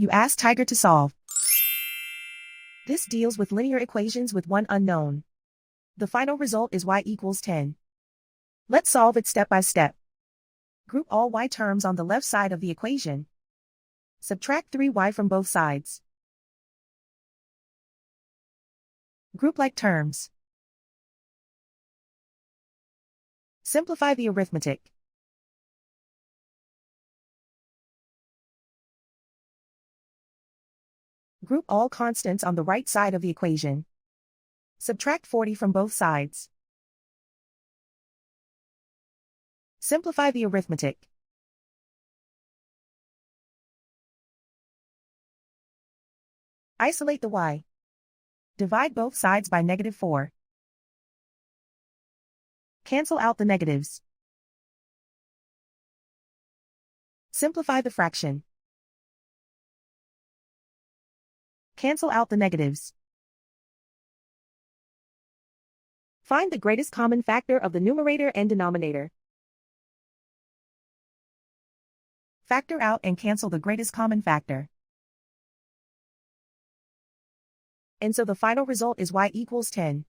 You ask Tiger to solve. This deals with linear equations with one unknown. The final result is y equals 10. Let's solve it step by step. Group all y terms on the left side of the equation. Subtract 3y from both sides. Group like terms. Simplify the arithmetic. Group all constants on the right side of the equation. Subtract 40 from both sides. Simplify the arithmetic. Isolate the y. Divide both sides by -4. Cancel out the negatives. Simplify the fraction. Cancel out the negatives. Find the greatest common factor of the numerator and denominator. Factor out and cancel the greatest common factor. And so the final result is y equals 10.